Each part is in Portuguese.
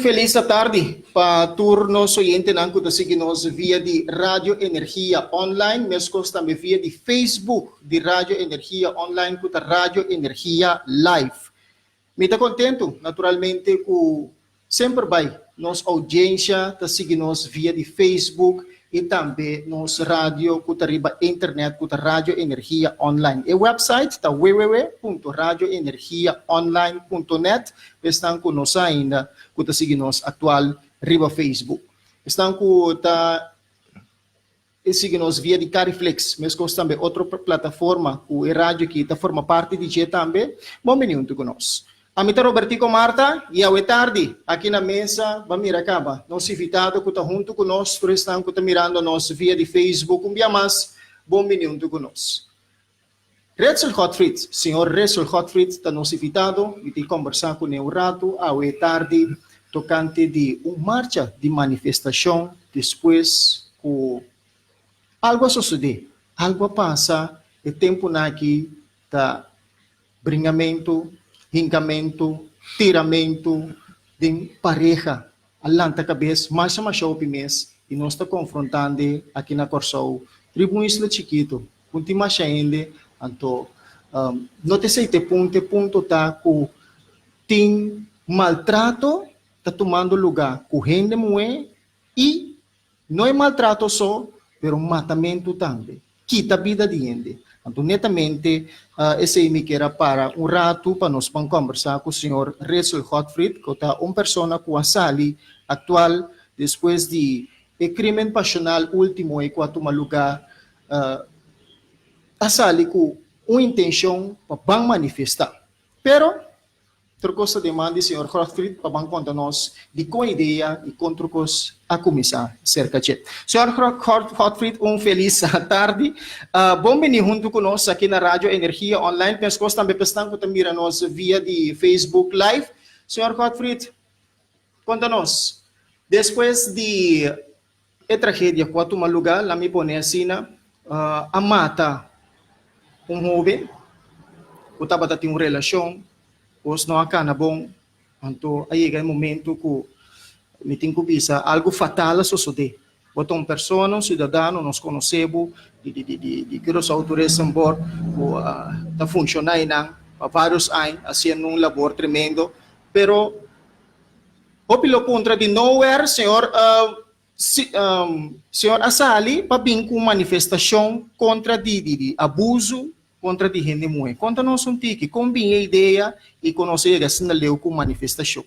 Feliz tarde para turnos oyentes que nos seguimos via de Rádio Energia Online, mesmo também via de Facebook de Rádio Energia Online, com a Rádio Energia Live. Me está contento, naturalmente, que sempre vai nossa audiência está seguindo via de Facebook e também nossa rádio, com a internet, com a Rádio Energia Online. O website está www.radioenergiaonline.net. Estão conosco ainda, que está seguindo atual riba Facebook. Estão com seguindo via de Cariflex, mas também outra plataforma, que a rádio que está forma parte de G também. Bom minuto conosco. Amita Robertico Marta, e ao tarde, aqui na mesa, vamos acaba. Nós invitado que está junto conosco, estão que está mirando nós via de Facebook, mais, bom minuto conosco. Retzel Hotfried, senhor Retzel Hotfried, está nos invitado, e te conversar com ele um rato, ao tarde, tocante de uma marcha de manifestação, depois que algo sucede, algo passa, e tempo aqui, tá, bringamento, hincamento, tiramento de pareja. Alanta cabeça, mais uma shopping mês, e nós está confrontando aqui na Corsou, tribunais lá chiquito, punti mais ainda, então, não te sei te ponto tá com tem maltrato, tá tomando lugar com gente mulher, e não é maltrato só, pero matamento também, quita a vida de gente. Então, netamente, esse me quer para um rato para nós conversar com o senhor Retzel Hotfried, que é uma pessoa com a sali atual, depois de crime passional último e que toma lugar, a sali com uma intenção para manifestar. Pero, trocosa demanda, senhor Hotfried, para contar nós de qual ideia e contra os a começar cerca de. Senhor Hotfried, feliz tarde. Bom venir junto conosco aqui na Rádio Energia Online. Penso também estão que mira nós via de Facebook Live. Senhor Hotfried, conta-nos. Depois de a tragédia que toma lugar, lá me põe assim, a mata jovem, que estava tendo uma relação, os não acaba bom, então aí é o momento que me tem que visa algo fatal suceder. Botam uma pessoa, um cidadão, nós conhecemos, de que os autores são bom, está funcionando há vários anos, fazendo um labor tremendo, pero pelo contra de nowhere, senhor Asali, para vir com manifestação contra de abuso, contra de gente mulher. Conta-nos tique, combina a ideia e conhecer assim na lei com manifestação.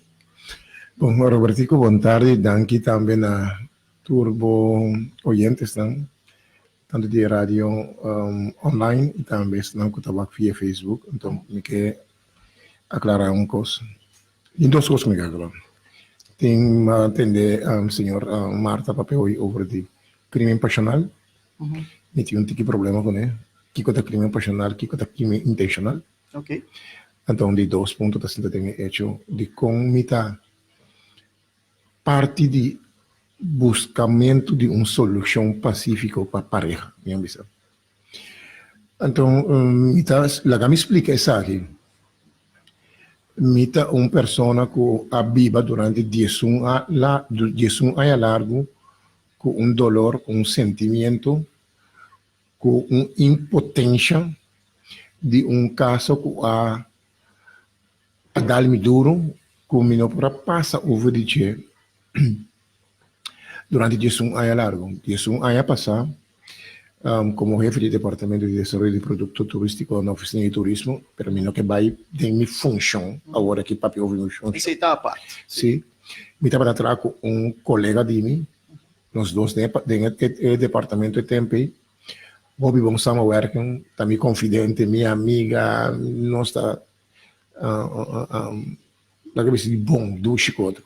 Bom, Robertico, boa tarde. Danke também a turbo oyentes, tanto de rádio online e também estão com tabaco via Facebook. Então, me quer aclarar coisa. E duas coisas me quero. Tem a atender a senhor Marta papel over de crime passional. E tem tique problema com ele. Que é crime passional, que é crime intencional. Ok. Então, de dois pontos da gente tem hecho de comita parte de buscamento de uma solução pacífica para a pareja. Então, lá que me explica isso aqui. Mita uma pessoa que abiba durante 10 anos largo, com dolor, com sentimento, com impotência de caso que a dar-me duro, que me não passa over de durante 10 anos largo. 10 anos passar, como jefe de departamento de desenvolvimento de produto turístico na oficina de turismo, para mim que vai ter minha função agora que papi ouve minha função. Isso está a parte. Sim, me estava atrás com colega de mim, nós dois dentro do departamento de tempo. Bobby vamos working, também confidente, minha amiga, nós está na cabeça de bom do Chicote.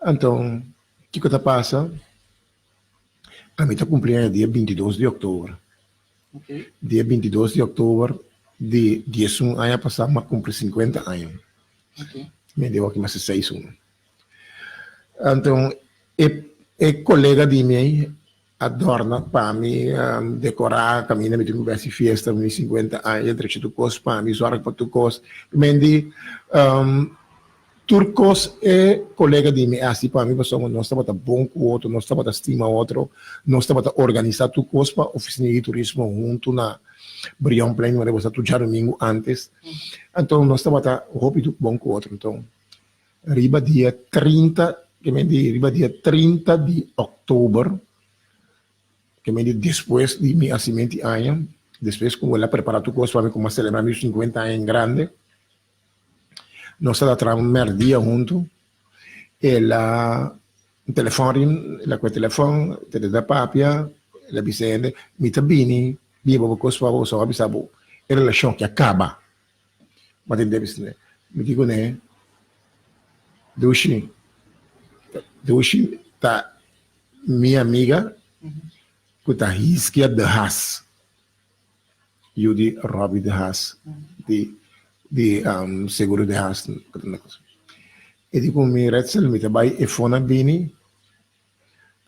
Então, o que está passando? A mim está cumprindo dia 22 de outubro. Okay. Dia 22 de outubro de 10 anos passado, mas cumpre 50 anos. Okay. Me deu aqui mais 6 anos. Então, é colega de mim, adorna para mim, decorar, caminha, me tem que festa, me 50 anos, entre tu coisa para mim, zoar para tu coisa. Mendi, Turcos é colega de mim, assim para mim, nós estamos a bom com o outro, nós estamos a estimar o outro, nós estamos a organizar turcos para oficina de turismo junto na Brião Plain, onde você já domingo antes. Então, nós estamos a rápido bom com o outro. Então, riba dia 30, que me diz, riba dia 30 de outubro, que me diz depois de meu nascimento de ano, depois como ela prepara turcos para mim, como celebrar meus 50 anos grande, nós estamos a um dia junto, ela telefone, ela com o telefone, da papia, ela dizendo, me tabini, vivo com sua voz, só avisava, a relação que acaba. Mas ele deve ser, me digo, né, Dushi, tá minha amiga, que tá risquia de Haas, eu de Robbie de Haas, de seguro de Haas. E digo, me retzel, me trabalho e fona bini,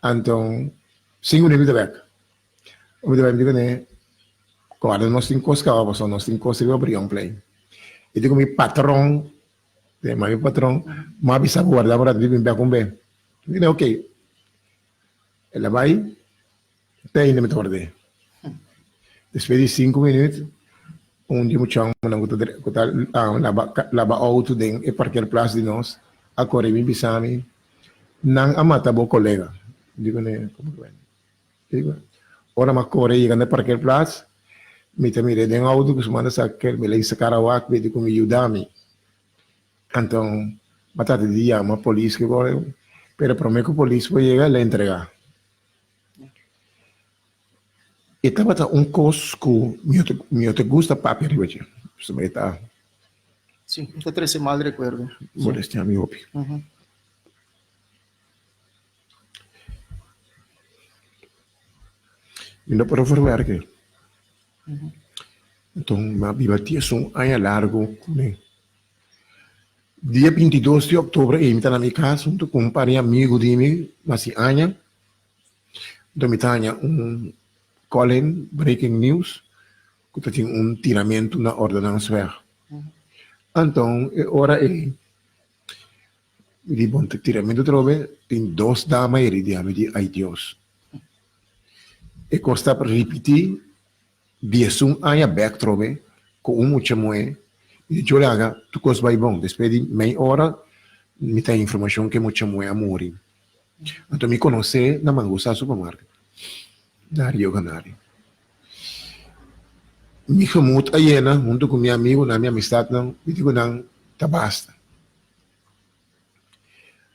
então, 5 minutos back. Eu me digo, né, quando nós temos coisa, nós temos coisa que abrir um play. E digo, meu patrão, meu patrão, mas bisa guardar para vir bem com bem. Eu digo, ok. Ela vai, tem ainda me torde. Depois de 5 minutos, dia muito chão, lava auto dentro e parquear place de nós, a correr bem bisami, não amata bo colega. Digo, né, como que vai? Digo, ora ma correr e anda parquear place, me tamire dentro auto que se manda sacar, me leisa carawak, me digo, me ajudame. Então, batata de dia, uma polícia que agora, pero prometo que a polícia vai chegar e lhe entregar. E estava cosco, me te gusta papi arriba, isso me está. Sim, até 13 mal recuerdo. Por este amigo. E não para falar que. Então, uma bibatia são aí largo, né? Dia 22 de outubro, eu estava na minha casa, junto com um parente amigo de mim, mas Anya. Então, me tinha Colin, breaking news, que tinha tiramento na ordenança. Então, ora é, bom, tiramento trove, tem 2 damas e ele diz, ai Deus. E costa para repetir, 10 anos back trove, com muita moeda, e eu olha, tu coisa vai bom, depois de meia hora, me tem informação que muita moeda morre. Então, me conhece na Mangusta Supermarket. Da Rio Canário. Me chamou a Iena, junto com meu amigo, na minha amistade, não, e digo, não, tá basta.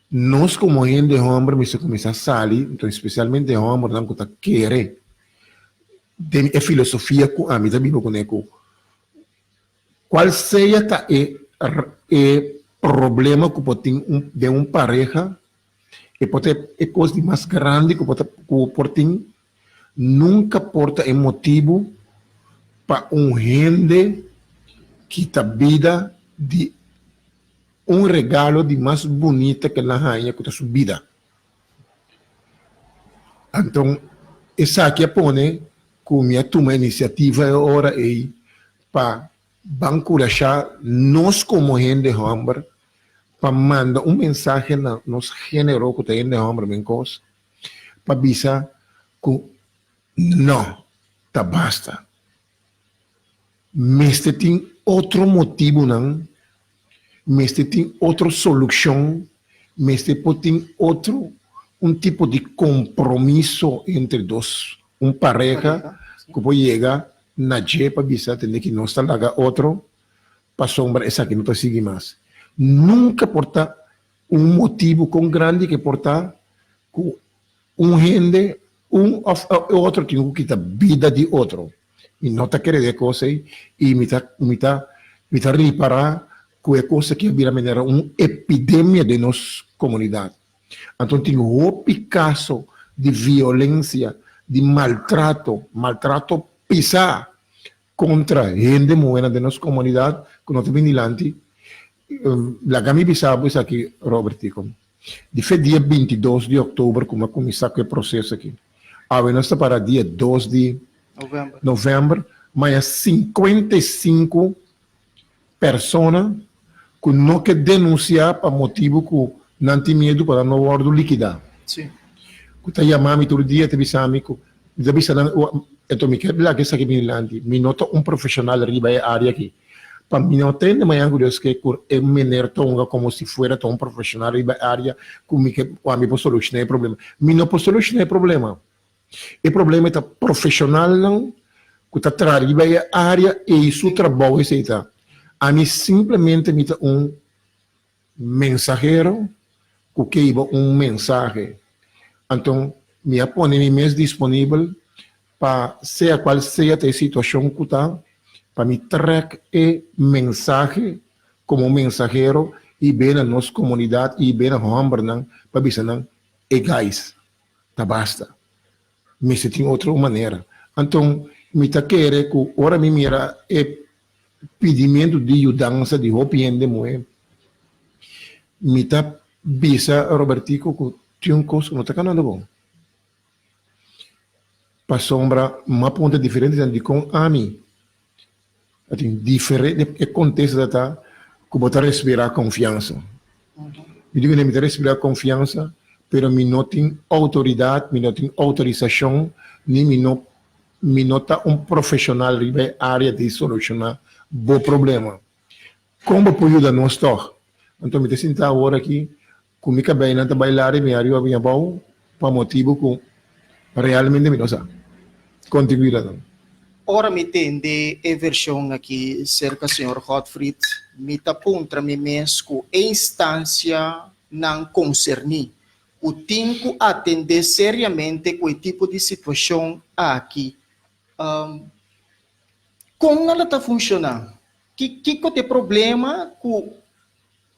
Nós, como gente de homem, me começar a sair, então, especialmente de homem, não, que tá querer, tem a filosofia com a minha amiga, com ele, qual seja o problema que pode ter de pareja, e pode ter coisa mais grande que pode ter, nunca porta motivo para gente que está vida de regalo de mais bonita que a rainha que está sua vida. Então, essa aqui põe com minha toma iniciativa agora aí para encorajar nós como gente de homem para mandar mensagem na nos género que tem de homem para avisar que não, tá basta. Mas tem outro motivo, não? Mas tem outra solução, mas tem outro, tipo de compromisso entre dois. Pareja que pode chegar na G para avisar que não está lá outro, para sombra, essa aqui não está seguindo mais. Nunca porta motivo com grande que porta com gente outro tem que quitar vida de outro. E não está querendo coisa e me está reparar com a coisa que vira maneira uma epidemia de nossa comunidade. Então tem caso de violência, de maltrato pisar contra gente moena de nossa comunidade que não tem vigilante. La Gami Bissau é aqui, Robertico. De foi dia 22 de outubro, como começar com o processo aqui. Nós está para dia 2 de novembro, mas 55 pessoas que não quer denunciar para motivo que não tem medo para não ordem liquidar. Sim. Que tá chamando todo dia, te bisami que te bisami, então me quer lá que essa que me landi, me nota um profissional riba a área aqui. Para mim não tem mais angústia que é menor tonga como se fosse um profissional riba a área que me quer a mim posso solucionar o problema. Me não posso solucionar o problema. O problema é profissional não que está riba a área e isso trabalho esse tá. A mim simplesmente me dá mensageiro que iba mensagem. Então, me põe mais disponível para seja qual seja a situação que está, para me trazer mensagem como mensageiro e bem na nossa comunidade e bem na Hamburg, para dizer, guys, tá basta. Me se tem outra maneira. Então, me tá querendo que ora me mira pedimento de ajudança de opinião de mulher. Me tá bisa Robertico que tinha coisa que não está canando bom. Para sombra, uma ponta diferente de com a mim. Assim, diferente, acontece que botar respirar confiança. Eu digo que me respirar confiança, pero me não tem autoridade, me não tem autorização, nem me nota profissional na área de solucionar o problema. Como pode ajudar nós todos? Então, me sinto agora aqui, comigo bem, não bailar e me arriba bem bom, para motivo que realmente me não sabe. Continuidade. Ora me tende a versão aqui cerca do Sr. Gottfried, me tapuntra me mesco a instância não concerni. O tenho atender seriamente com o tipo de situação aqui. Como ela está funcionando? Que tem problema com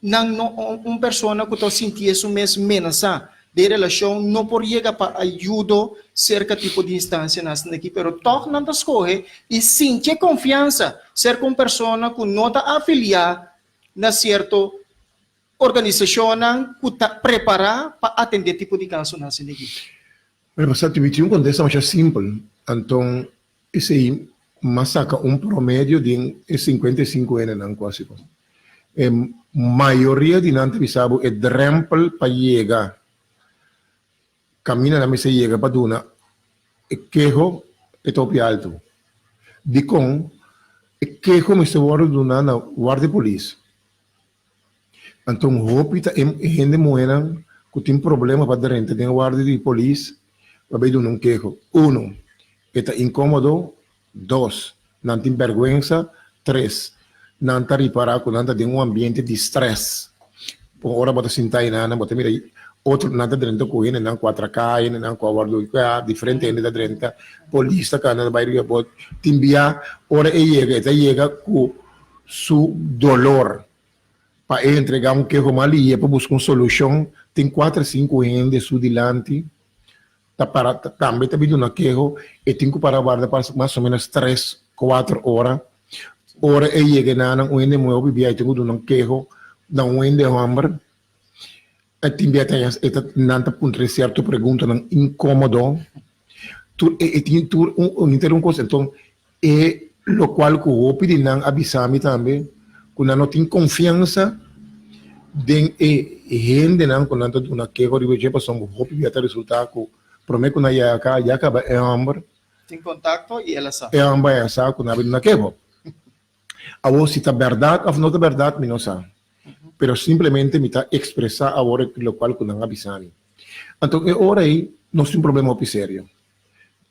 uma pessoa que está sentindo isso mesmo menaça de relação não por chegar para ajuda cerca tipo de instância nas aqui, pero toque não escolhe e sentir confiança ser com pessoa que não está afiliada na certa organização que está preparada para atender tipo de caso nas aqui. Mas você tem um contexto mais simples, então esse aí massaca promédio de 55 anos não quase. Maioria de nós sabe é drempel para chegar. Camina na mesa chega para duna quejo é topi alto de com quejo me se guarda duna na guarda polícia então hopita gente moena que tem problema para dentro tem guarda de polícia para ver um quejo está incômodo 2 não tem vergonha 3 não está reparado que não tem ambiente de estresse por hora bota sentar aí na bota mira outro nada dentro com ele não 4K não com guardo diferente ainda dentro polícia cana vai ir bot timbia ora chega com su dolor para entregar queijo ali para buscar uma solução tem 4 5 anos de su dilante tá para também tá pedindo queijo e tem que para guardar mais ou menos 3 4 horas ora chega na onde meu bebê tem que dar queijo na onde hambre a timbia tem nanta puntre certo pergunta não incômodo tu tem tu um coisa então é lo qual que o pedi não avisar-me também que não tem confiança de gente não quando não tem uma queijo de hoje para som o pedi até resultado que prometo que não ia acaba é amor tem contato e ela sabe é amor é sabe que não há uma queijo a você está verdade ou não está verdade me não sabe pero simplesmente me está expressar agora lo qual que não avisando. Então, agora aí, nós temos um problema muito sério.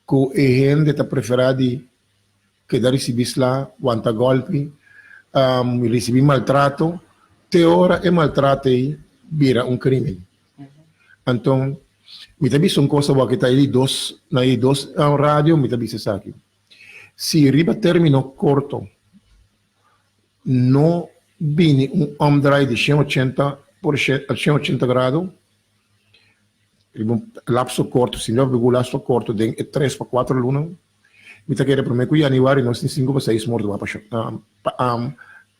Que a gente está preferida que dar receber lá, quanto golpe, receber maltrato, te hora é maltrato aí, vira crime. Então, me está visto uma coisa que está aí dois na rádio, me está visto isso aqui. Se riba termino curto, não vini drive de 180 graus, lapso corto, se não viu lapso corto, de 3 para 4 lunas, me está querendo prometer que januário nós temos 5 para 6 mortos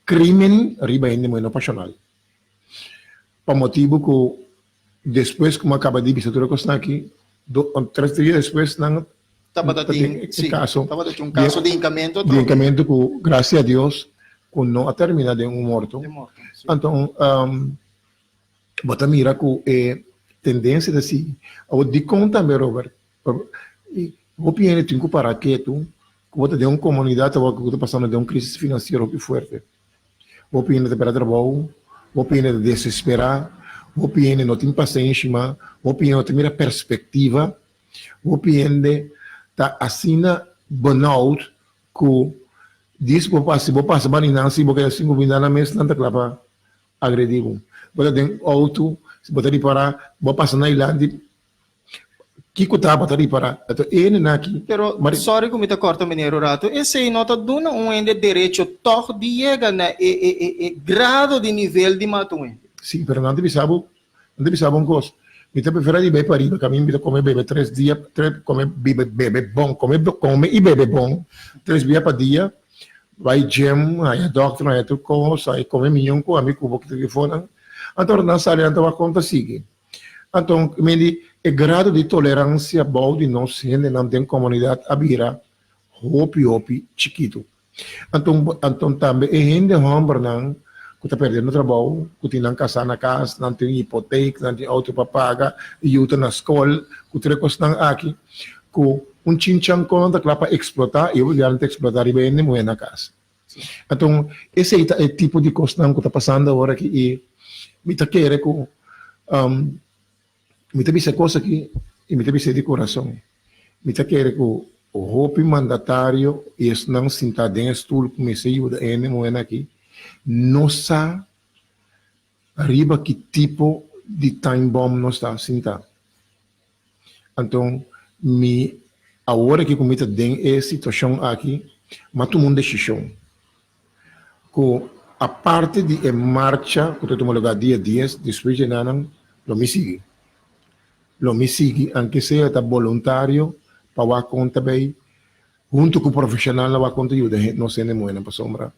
crime riba ainda muito passional. Por motivo que depois como acaba de visitar que está aqui, 3 dias depois não estava um caso de encaminhamento que graças a Deus com não a terminar de morto. De morto. Sim. Então, bota mira com tendência de si. Eu digo também, Robert, vou pedir que para que tu, bota de uma comunidade que está passando de uma crise financeira muito forte. Vou pedir de para trabalho, vou pedir de desesperar, vou pedir de não ter paciência, vou pedir de não ter perspectiva, vou pedir de assina burnout que diz que vou passar baninança e vou querer 5 minutos na mesa, não está claro agredir. Bota de auto, se botar para, vou passar na ilha, que tá botar para, então ele na aqui. Pero, sorry kung corta menino rato, esse nota duna ende direito toch de chega na grado de nível de matung. Sim, pero não deve saber uma coisa. Me te prefere de bem para ir, caminho me comer bebê 3 dias, comer bebê bom, comer e bebê bom, 3 dias para dia, vai gym, aí a doctor, aí tu coisa, aí comer milhão com amigo que telefone, então na sala então a conta sigue. Então, me diz, o grado de tolerância bom de nós gente não tem comunidade a vira hopi chiquito. Então também é gente homem não que está perdendo trabalho, que tem não casa na casa, não tem hipoteca, não tem auto para pagar, e usa na escola, que tem coisas aqui, que chinchang conta para explotar, e eu vou explotar e bem nem na casa. Então, esse é o tipo de coisa que está passando agora aqui, e me está querendo que me tem essa coisa aqui, e me tem essa de coração. Me está querendo que o hopi mandatário, e não sentar dentro do estúdio, que me ajuda a aqui, não sabe arriba que tipo de time bomb nós está sentado. Então, agora que comita tem essa situação aqui, mas todo mundo decisão. Que a parte de marcha, que eu tomo lugar dia 10, depois de nada, lo me sigue. Lo me sigue, aunque seja voluntário, para a conta bem, junto com o profissional, para a conta ajuda, não se nem para sombra.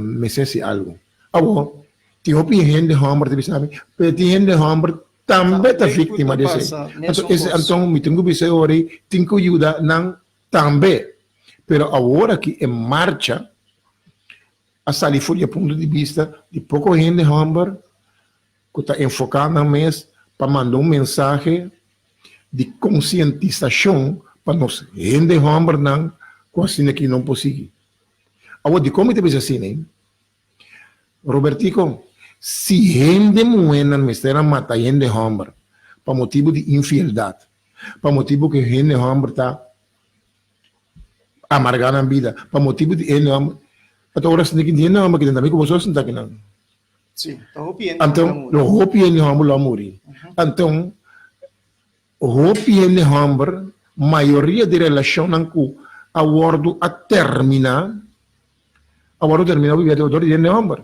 Me sei algo. Agora, tem gente de homem, sabe? Mas tem gente de homem também está vítima desse. Então, me tenho que dizer agora, tenho que ajudar não também. Pero agora que em marcha, a sair fora do ponto de vista de pouco gente de homem que está enfocado na mesa para mandar mensagem de conscientização para nós, gente de homem não, com assim que não possível. Agora, de como te ves assim, né? Robertico, se gente buena me está matando gente homem, por motivo de infidelidade, por motivo que gente homem está amargando a vida, por motivo de gente homem, até agora você tem que entender, homem que também que você não está aqui não. Sim, então, o hopi gente homem lá morrer. Então, o hopi gente homem, maioria de relação não com a wordo a terminar. Agora terminou o vídeo de gente homem.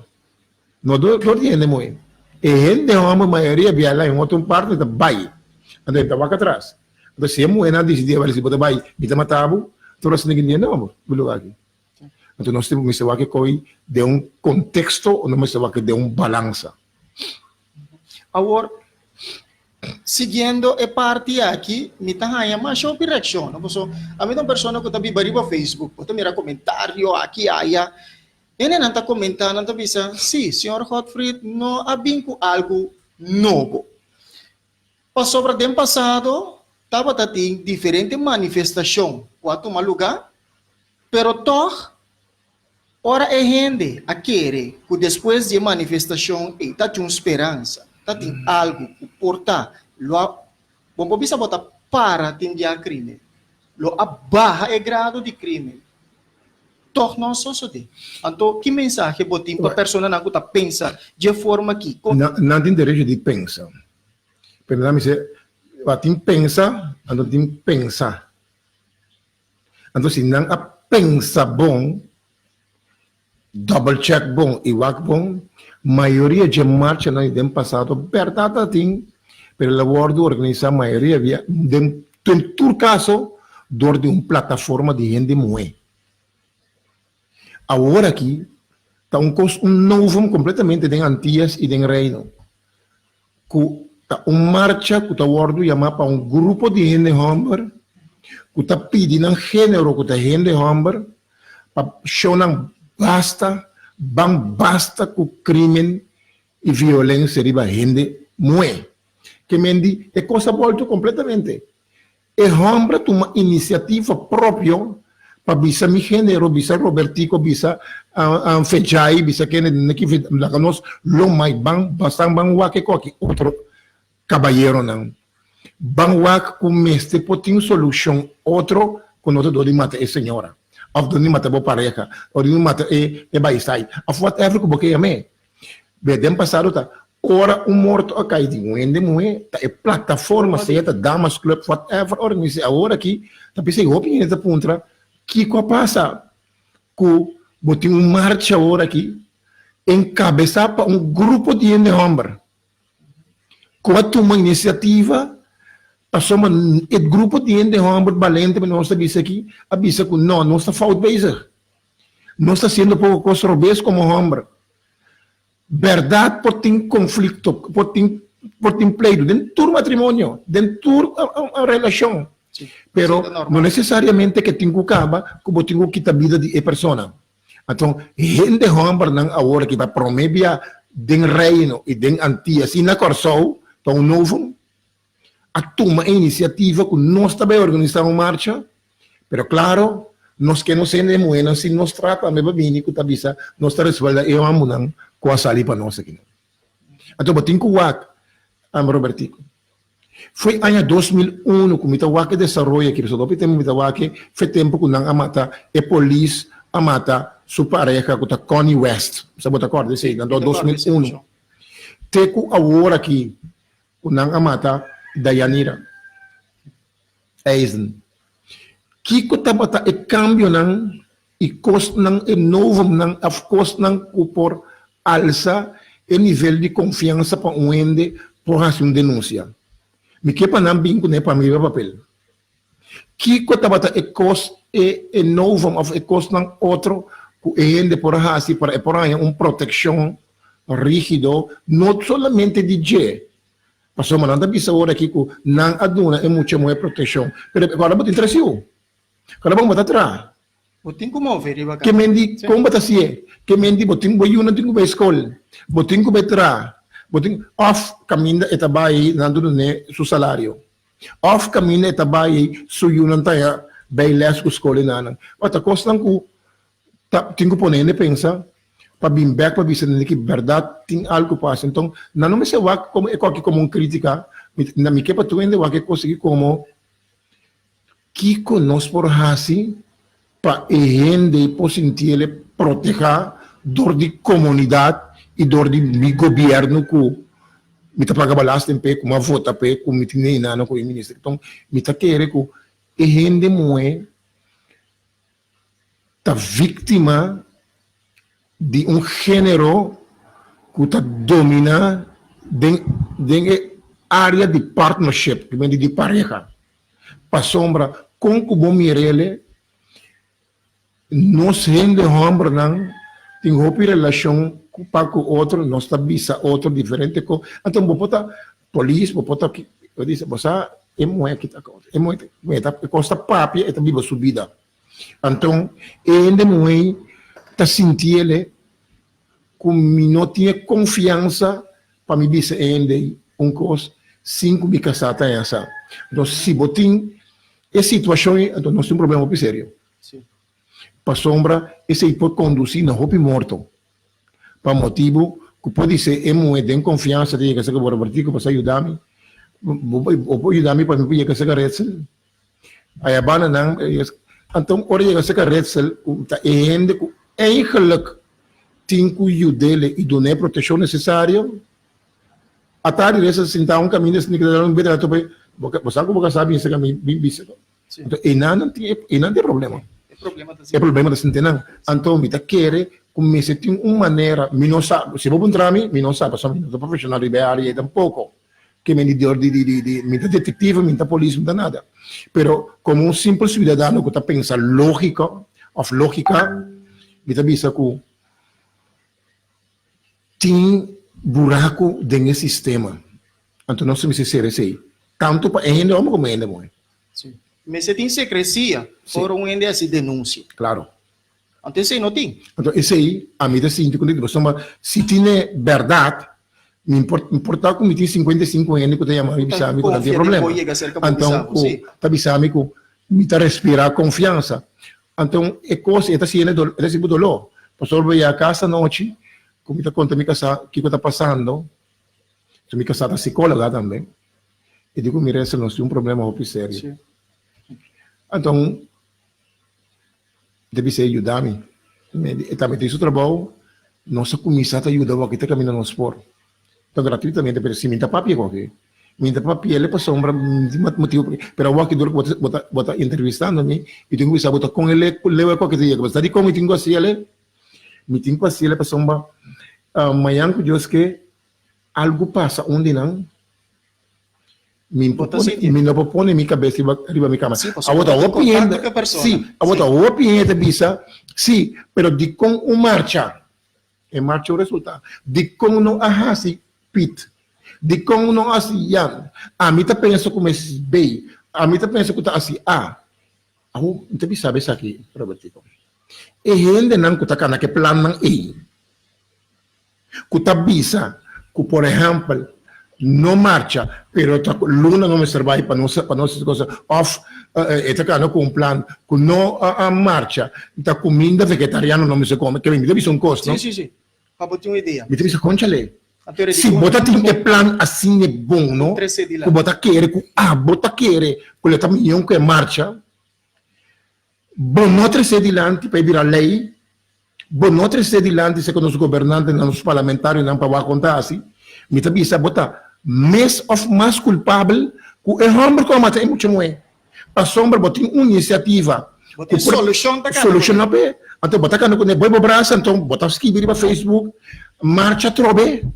Não do gente muito. E gente homem, maioria via lá em outra parte da bai. Então estava cá atrás. Então se é muito não decidia vai se botar bai, bita matabo, todas as ninguém não, lugar aqui. Então nós temos que coi de contexto, não mas que de balança. Agora, seguindo a parte aqui, me tá aí mais uma reação. A minha pessoa que está bibari no Facebook, pode mirar comentário aqui aí. Ele não está comentando, não está dizendo, sim, senhor Gottfried, não há algo novo. Passou para o tempo passado, estava tendo diferente manifestação, quanto um lugar, pero toch, ora é gente a querer que depois de manifestação, está tendo esperança, está tendo algo que portar, vamos bisa botar para atender crime, lo abaja o grado de crime. Toch não só de. Então, que mensagem botim para a pessoa que está pensa de forma que não tem direito de pensar. Pero não me dizer, tem pensa, então tem pensar. Então, se não pensa bom, double check bom e wak bom, maioria de marcha no tempo passado, verdade tem, pero a bordo organizar maioria via, em todo caso, dor de uma plataforma de gente moe. Agora aqui está um novo completamente de Antillas e de Reino. Está uma marcha que está ordo chamar para um grupo de gente homem que está pedindo gênero que está gente homem para chamar basta basta com crime e violência riba gente muito. Que mendi é coisa volta completamente. É homem uma iniciativa própria para bisa mi género, bisa Robertico, bisa Fejai, bisa kene que nós lo mais bastante bang wake ko aqui outro caballero não. Bang wake com este potin solução outro com outro do mata é senhora. Of do mata bo pareja, ou do mata é baisai. Of whatever que boquei ame. Bedem passado tá ora morto a cair de moende tá é plataforma certa damas club whatever organize agora aqui tá pensei opinião da puntra que passa com botar marcha agora aqui encabeçar para grupo de homens com uma iniciativa passou grupo de homens valente para nós avisa aqui avisa que não está falta base não está sendo pouco coisa como homem verdade por ter conflito, por ter pleito, dentro do matrimônio, dentro da relação. Sim. Pero não necessariamente que tenho que acabar, como tenho que quitar a vida de pessoa. Então, gente homem não agora que vai promover den reino e den antia, se na corso, tão novo, a toma iniciativa que nós também organizamos marcha, pero claro, nós que não sendo bueno, se nós tratamos de bem, que tabisa, nós resolvemos eu amo não com a sali para nós aqui. Então, eu tenho que Robertico. Foi ano 2001 que o Mitawake desenvolveu aqui, só que tem Mitawake, foi tempo que não amata e polícia amata sua pareja com a Connie West. Você bota acordo? Sim, em 2001. Teco agora aqui, que não amata Dayanira. Eisen. Kiko tabata e cambio nang e cost nang e novo nang of course nang por alça e nível de confiança para um ende por uma denúncia. Me que para não bingo né para mim papel. Kiko tabata e cost e novo of e cost nang outro que ende por hasi para por proteção rígido não somente de G. Passou mananda bisa ora aqui que não aduna é muito mais proteção. Pero agora botar interessio. Kalau bang bata tra, botin ko mo very baka. Que mendi kung bata siye, que mendi botin boyu na tingo ba school, botin ko betra, botin off kaminda etabay nandoon ne su salario, off kaminda etabay su yunan taya bay less ko school nanang. Bata cost lang ko, tingo po nene pensa, pabimbek pabisa nene ki verdad ting algo pas. Então, não me se wak como como crítica, na mi que pa tuende wak consegui como Kiko nos por hasi para ende possibile proteger dor di comunidade e dor di mi governo ku mita pagabalas tempe ku ma vota pe ku mitine na ko ministro então mita querer ku ende moe ta vítima de gênero que ta domina den área de partnership que vem de pareja para sombra com o bom mirele nós rende homem não tem uma relação com o outro nós está bisa outro diferente com então vou botar polícia vou botar que eu disse você é moe que tá é moe tá costa papi é também subida então ainda moe tá sentindo como não tinha confiança para me bisa ainda coisa 5 mil casata essa então se botin a situação então nós temos um problema muito sério. Para sombra, esse pode conduzir na roupa morto. Para motivo que pode ser de confiança de que se vou revertir para ajudar-me, ou ajudar-me para me pedir que se carretzel. Aí a bana não, então hora de que se carretzel, tá ainda que eigenlijk tem que ajudar e dar proteção necessária. A tarde dessa sentar caminho desse que dar bem da você como sabe esse caminho bem visto. Então e não tem problema. É problema da sentença. Então me tá querer como se tem uma maneira, me não sabe, se vou entrar me não sabe, só me não profissional de área tampouco. Que me de me detetive, me polícia, não nada. Pero como um simples cidadão que tá pensa lógica, me tá bisa que tem buraco dentro do sistema. Então não se me ser assim. Tanto para ainda como como ainda muito. Mas se tem secrecia, por um ainda se denúncia. Claro. Então, sei não tem. Então, esse aí, a mim, assim, se tem verdade, me importa que me tem 55 anos que eu tenho mais bisami, não tem problema. Então, tá bisami que me tá respirar confiança. Então, é coisa, esta cena é tipo dolor. Pastor, vai a casa noite, como me conta me casa, o que está passando. Eu me casada psicóloga também. E digo, mira, esse não é um problema muito sério. Sim. Então, deve ser ajudar-me. E também tem esse trabalho, nossa comissão ajuda a que caminha no esporte. Então, gratuitamente, mas se me dá papel, qualquer. Me dá papel, ele passou motivo. Pero o que duro, bota entrevistando-me, e tenho que saber com ele, leva qualquer dia. Mas está de como me tenho assim, ele passou amanhã que Deus que algo passa onde não. Me não propõe minha cabeça arriba minha cama. A outra opinião, sim, a outra opinião de visa, sim, pero de com marcha, é marcha o resultado. De com não arrasi pit, de com não assim yan. A mim tá penso como é bem, a mim tá penso que tá assim a não te sabe isso aqui, Roberto. E gente não que tá cana que plan não é, que tá bisa, que por exemplo não marcha, pero luna não me serve para não ser coisa off, está cá com um plano que não marcha, está comida vegetariana não me se come, que me deve ser um custo, não? Sim. Para botar uma ideia. Me deve ser conchale. Se botar tem um plano assim é bom, não? Que botar querer, que ele tá milhão que marcha, bom não trazer adiante para virar lei, bom não trazer adiante se que os governantes, os parlamentares não para contar assim, me deve ser botar mais culpável que o homem que mata é muito mais. A sombra botou uma iniciativa. Solução na pé. Então, botar quando é boi braço, então, botar escrever para Facebook, marcha trobe.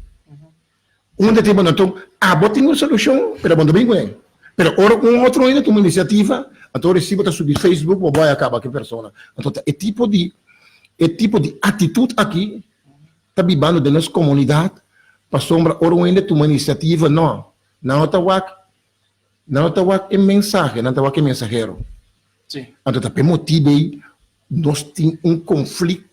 Onde tem, então, botar uma solução, pero bom bem com ele. Pero outro ainda tem uma iniciativa, então, recebe para subir Facebook, ou vai acabar com a pessoa. Então, é tipo de atitude aqui, está vivendo da nossa comunidade. Para sombra, ora ainda tem uma iniciativa, não está é mensagem, não está é mensageiro. Sim. Então, tá motivo aí, nós temos um conflito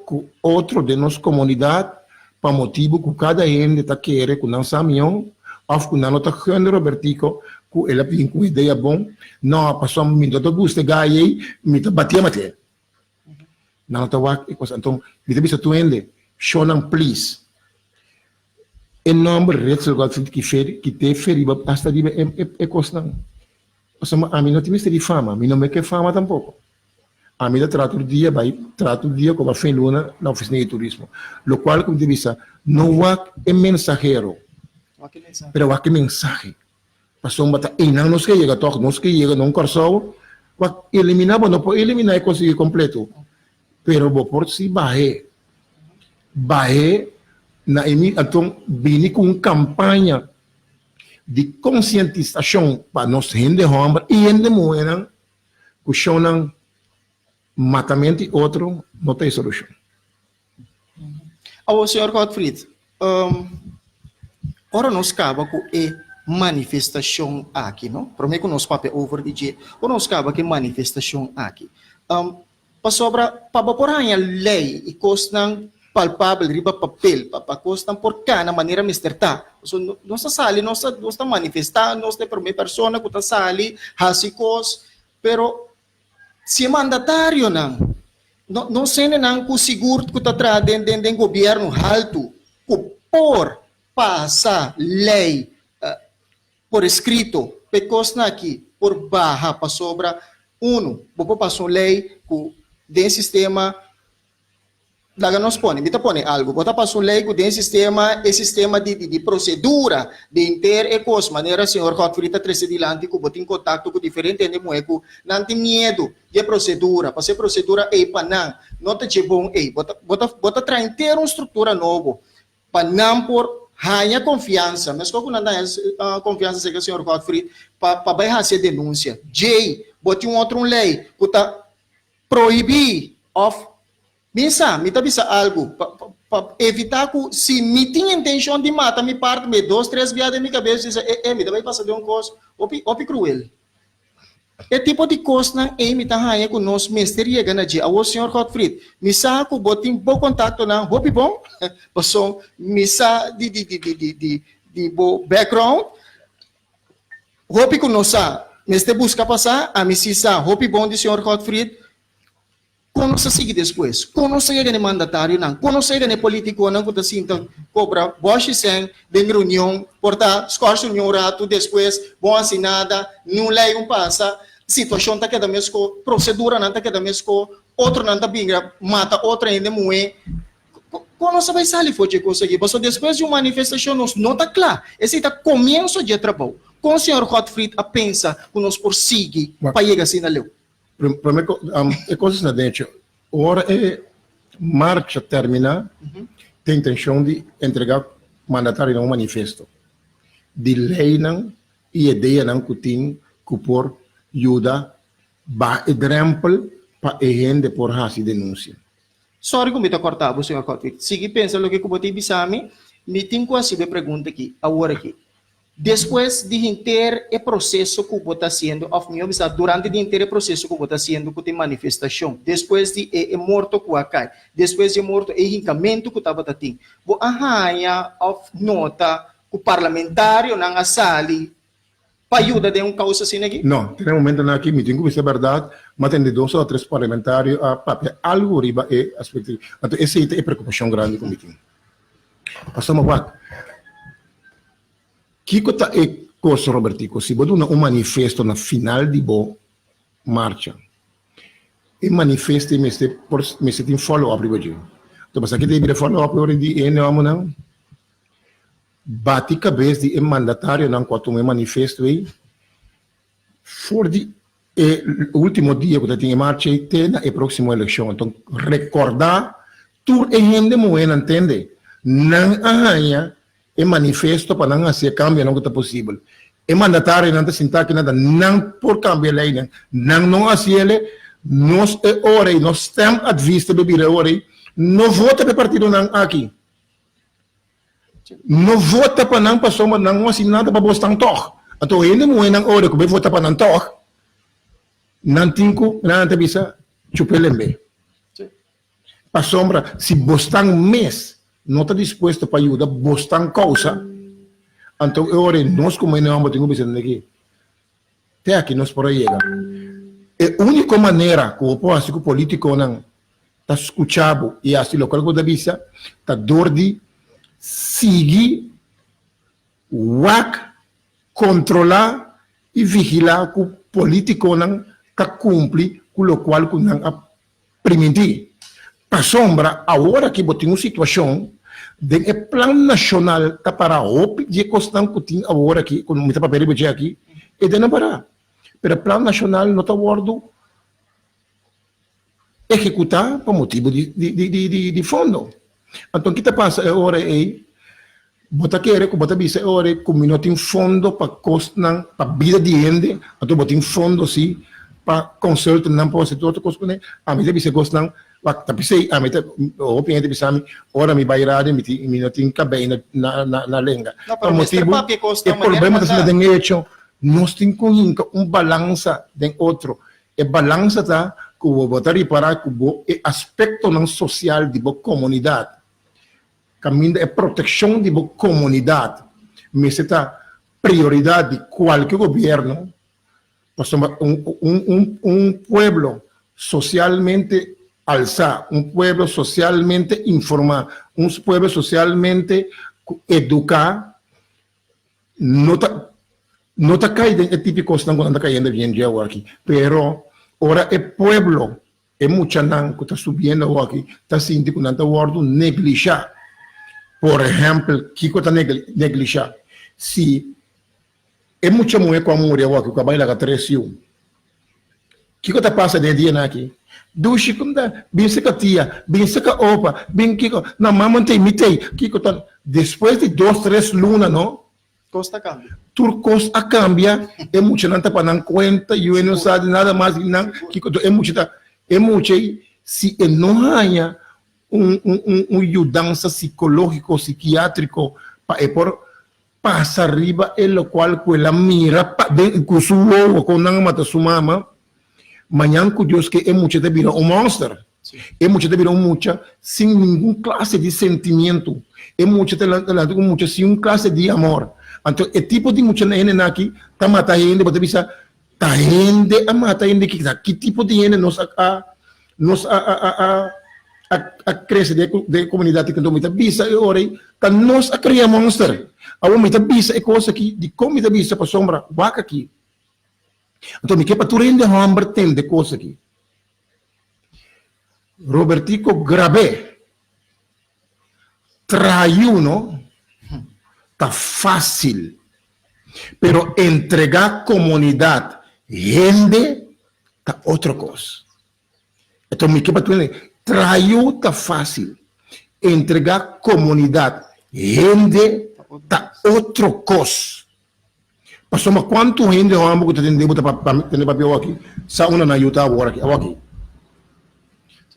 com outro de nossa comunidade, para motivo que cada gente está querendo, que não sabe, ou que não está querendo, Robertico, que ele tem uma ideia bom, não, para sombra, me dá gosto, ganhei, me dá bater. Não está então, me dá visto tu ainda, Shonan, please. E nome redes que te feriba hasta de é costan. A mim não tem de fama, a mim não me quer fama tampouco. A mim trato o dia como a fim luna na oficina de turismo. Lo qual, como te disse, não é mensageiro, pero há que mensagem. Passou uma e não nos que chega toque, nos que chega não corso, eliminar, não pode eliminar e conseguir completo. Pero por si barre então, vim com uma campanha de conscientização para nós, gente homem e gente mulher, que chamam matamento e outro, não tem solução. O senhor Gottfried, ora nós acaba com a manifestação aqui, não? Para mim, que nós papel over de dia, ora nós acaba com a manifestação aqui. Para sobra, para a lei e costam palpável, riba papel, papacostam por cá, na maneira misterta. So, nossa sali, nossa manifestar, nossa primeira pessoa que está sali, hasicos, pero se mandatário não sei não que seguro que está trazendo dentro do governo alto, que por passar lei por escrito, pecos aqui, por barra, para sobra, vou passar lei que dentro sistema daga nos põe algo, bota para um lei que sistema de procedura de inter-ecos, maneira senhor Gottfried está trazendo que botar em contato com diferente de moeco, não tem medo de procedura, para ser procedura para não te bom bota trazer inteira uma estrutura nova, para não por ganhar confiança, mas como não dá confiança se o senhor Gottfried para vai fazer denúncia, bota outro lei que está proibir me tá bisa algo para evitar que se me tinha intenção de matar me parte me 2, 3 viadas em minha cabeça diz me vai passar de coisa opi cruel É tipo de coisa que me tá aí com nós mestre na dia. O senhor Gottfried, me saco botin bom contato na hopi bom, passou me sa de bo background, hopi com nós mestre busca passar a me sa hopi bom de senhor Gottfried. Quando se sigue depois, quando se chega no mandatário não, quando se chega no político não, quando se então cobra boche sem de reunião, porta escorche reunião rato depois, bom assinada, não lei passa, situação tá queda mesmo, procedura não tá queda mesmo, outro não tá binga, mata outra ainda moe. Quando se vai sair foi de conseguir, mas depois de uma manifestação não tá claro, esse tá começo de trabalho. Com o senhor Gottfried a pensa que nós prossegue para chegar assim na lei. Primeiro, é coisa na dentro. Ora é marcha termina, tem intenção de entregar mandatário no manifesto. De lei não e ideia não que tem que por ajuda, ba exemplo para a gente por fazer denúncia. Sorry kung mita cortavo, senhor Gottfried. Sige, pensa lo que eu botei bisami, me tem quase a pergunta aqui, agora aqui. Depois de inteiro o processo que você está sendo, durante o inteiro processo que você está sendo, que tem manifestação, depois de morto que cai, depois de morto o rincamento que estava tendo, você arranha nota que o parlamentário não sali para ajudar de causa assim aqui? Não, tem um momento aqui, me tem que ser verdade, mas tem de 2 ou 3 parlamentários a papel, algo riba é aspecto. Então, essa é a preocupação grande com o meeting. Passamos a Kiko ta e coisa, Robertico, se você um manifesto na final de boa marcha, e manifesto me tem follow-up primeiro. Então, mas aqui tem follow-up agora de não bate cabeça de mandatário não quando me manifesto aí, for de último dia que tem marcha e tem a próxima eleição. Então, recordar tudo é gente muito entende, não arranha e manifesto para não fazer cambio não está possível. E mandatário não está sentado nada, não por cambiar a lei, não fazer nós é hora e nós temos a vista de vir hora não vota para partido não aqui. Não vota para não passar, mas não assim nada para botar um toque. Então, ainda não é na hora que vai votar para não toque, não tem que, não tem bisa, chupelembe. Para sombra, se botar um mês, não está disposto para ajudar, botar causa, então, agora, nós como não vamos ter que pensar aqui. Até aqui, nós por aí chega. É a única maneira que o povo político não está escutando e assim, local que bisa, está dor de seguir, controlar e vigilar que o político não está cumpre com o qual que não permitir. Para sombra, agora que tem uma situação de plano nacional tá para o de costão que tem agora aqui, quando me está papel aqui, e de não parar. Pero plano nacional não está guardo executar por motivo de fundo. Então, o que está passando agora é bota querer que bota bisa agora como não tem fundo para costar para vida de gente, então bota fundo sim para consulta não pode ser todo coisa, a mim deve ser gostam tapi a mim opinião de bisa ora me bairade me não tem cabelo na lenga. Por motivo o problema da cidade de hecho nós temos balança de outro. E balança tá que o botar para que o aspecto não social de boa comunidade. Caminho é proteção de boa comunidade. Mas esta prioridade de qualquer governo, um pueblo socialmente alzado, um pueblo socialmente informado, um pueblo socialmente educado, não está caindo é típico quando está caindo bem de agora aqui, pero ora é pueblo é muita não que está subindo aqui, está sentindo que não está guardando neglijar. Por exemplo, que está neglijar? Se é muita mulher com a mulher aqui, que vai lá com 3 que está passando de dia aqui? Dushi kunda, bem seca tia, bem seca opa, bem que na mamãe tem mitei, que está depois de 2, 3 lunas, não? Costa cambia. Tur costa cambia, é muito não tá para não conta, e eu não sabe nada mais não, que é muito se não ganha uma ajudança psicológico, psiquiátrico para passa arriba e lo qual quella mira com sua ou com não mata sua mama, manhã com Deus que é mucha te vira um monster. É mucha te vira um mucha sem nenhum classe de sentimento. É mucha te lá com mucha sem um classe de amor. Então, é tipo de mucha gente aqui, tá mata gente, você bisa tá gente a mata gente que tipo de gente nos a cresce de comunidade que nós bisa e ora tá nós a criar monster. A uma bisa é coisa que de como bisa para sombra vaca aqui. Então, me que para tu rende hambre tem de coisa aqui. Robertico Grabé traiu, não? Tá fácil. Pero entregar comunidade, gente, tá outra coisa. Então, me que para tu rende traiu tá fácil. Entregar comunidade, gente, tá outra coisa. Pastor, mas quanto gente eu amo que tu tem de papel aqui? Sa una na yuta agora aqui.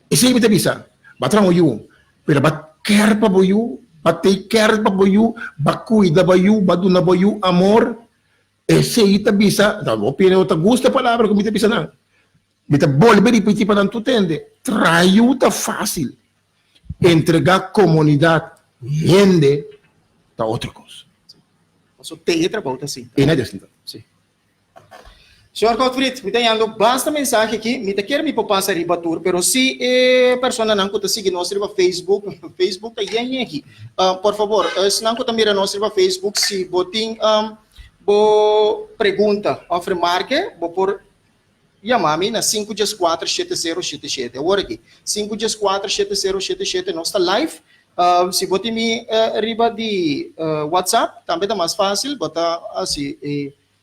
Esse aí me bisa. Batrang o yu. Pero bat care pa bo yu, bat take care pa bo yu, bat cuida ba yu, bat duna bo yu amor. Esse aí tá bisa. Tá, opinião tá gusta a palavra que me bisa na. Me tá volve repetir para não tu tende. Traiu tá fácil. Entregar comunidade, gente, tá outra coisa. So, tetra volta sim. E não é assim. Sim. Senhor Gottfried, me tenho basta mensagem aqui, me quer me passar riba tour, pero se persona não que sigue nós riba Facebook tá aí aqui. Por favor, se não que mira nós riba Facebook, se botin bo pergunta, ofre marque, bo por chamar-me na 514-7077. Agora aqui, 514-7077, nós está live. Se botar me riba de WhatsApp, também é mais fácil, botar assim,